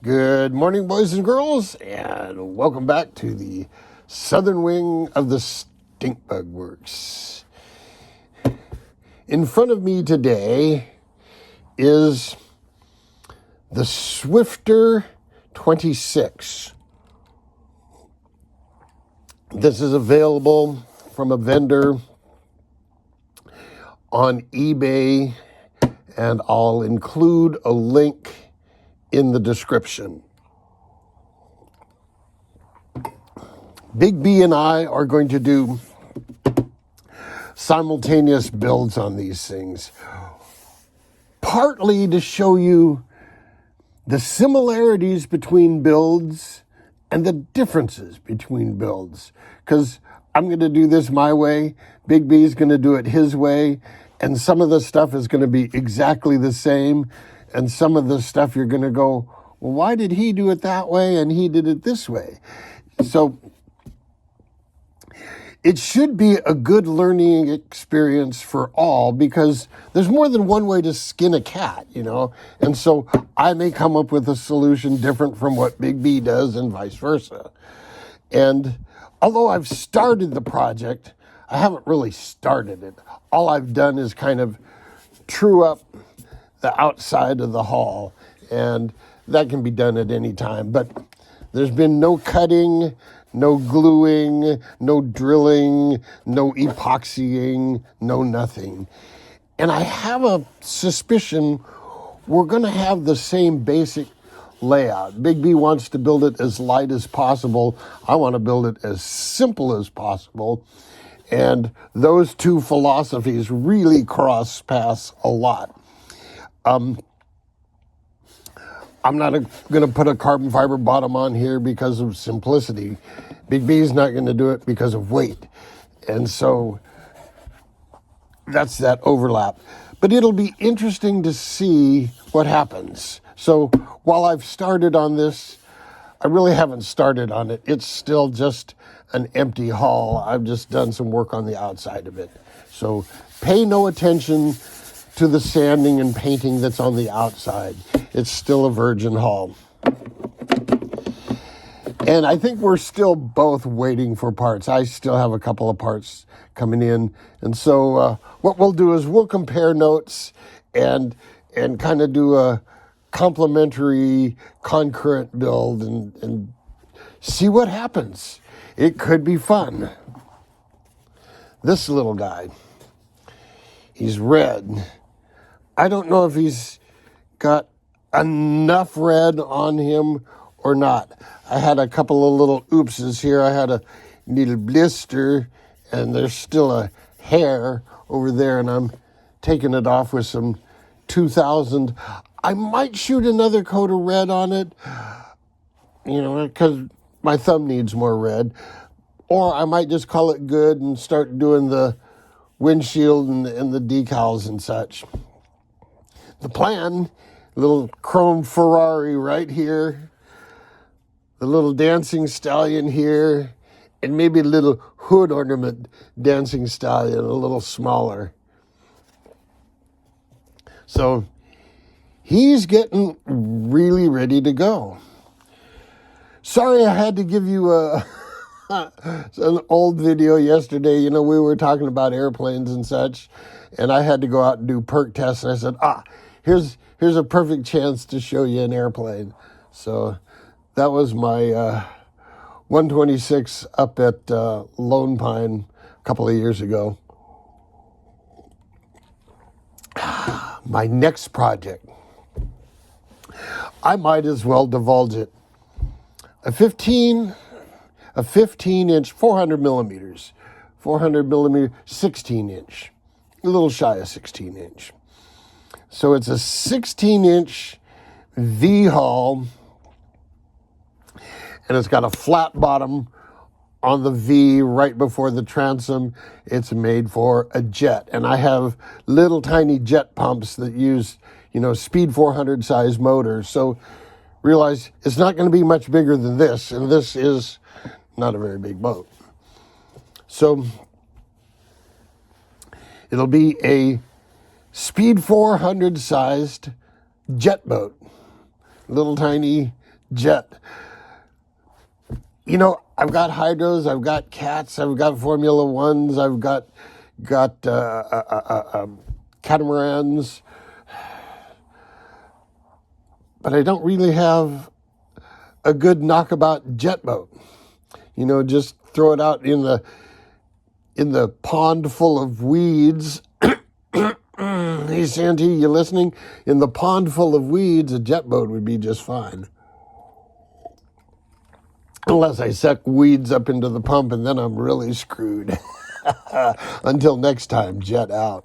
Good morning, boys and girls, and welcome back to the southern wing of the Stinkbug Works. In front of me today is the Swifter 26. This is available from a vendor on eBay, and I'll include a link in the description. Big B and I are going to do simultaneous builds on these things, partly to show you the similarities between builds and the differences between builds, because I'm going to do this my way, Big B is going to do it his way, and some of the stuff is going to be exactly the same, and some of the stuff you're going to go, well, why did he do it that way and he did it this way? So it should be a good learning experience for all, because there's more than one way to skin a cat, and so I may come up with a solution different from what Big B does and vice versa. And although I've started the project, I haven't really started it. All I've done is kind of true up the outside of the hull, and that can be done at any time. But there's been no cutting, no gluing, no drilling, no epoxying, no nothing. And I have a suspicion we're going to have the same basic layout. Big B wants to build it as light as possible. I want to build it as simple as possible. And those two philosophies really cross paths a lot. I'm not going to put a carbon fiber bottom on here because of simplicity. Big B is not going to do it because of weight. And so that's that overlap. But it'll be interesting to see what happens. So while I've started on this, I really haven't started on it. It's still just an empty hull. I've just done some work on the outside of it. So pay no attention to the sanding and painting that's on the outside. It's still a virgin hull. And I think we're still both waiting for parts. I still have a couple of parts coming in. And so what we'll do is we'll compare notes and kind of do a complementary concurrent build and see what happens. It could be fun. This little guy, he's red. I don't know if he's got enough red on him or not. I had a couple of little oopses here. I had a little blister, and there's still a hair over there, and I'm taking it off with some 2000. I might shoot another coat of red on it, because my thumb needs more red. Or I might just call it good and start doing the windshield and the decals and such. The plan, little chrome Ferrari right here, the little dancing stallion here, and maybe a little hood ornament dancing stallion, a little smaller. So he's getting really ready to go. Sorry I had to give you an old video yesterday. We were talking about airplanes and such, and I had to go out and do perk tests, and I said, here's a perfect chance to show you an airplane. So that was my 126 up at Lone Pine a couple of years ago. My next project, I might as well divulge it. A 15-inch, 400 millimeters, 16-inch, a little shy of 16-inch. So it's a 16-inch V-hull, and it's got a flat bottom on the V right before the transom. It's made for a jet, and I have little tiny jet pumps that use, Speed 400 size motors. So realize it's not going to be much bigger than this, and this is not a very big boat. So it'll be a Speed 400 sized jet boat, little tiny jet. You know, I've got hydros, I've got cats, I've got Formula Ones, I've got catamarans, but I don't really have a good knockabout jet boat. You know, just throw it out in the pond full of weeds. Hey, Sandy, you listening? In the pond full of weeds, a jet boat would be just fine. Unless I suck weeds up into the pump, and then I'm really screwed. Until next time, jet out.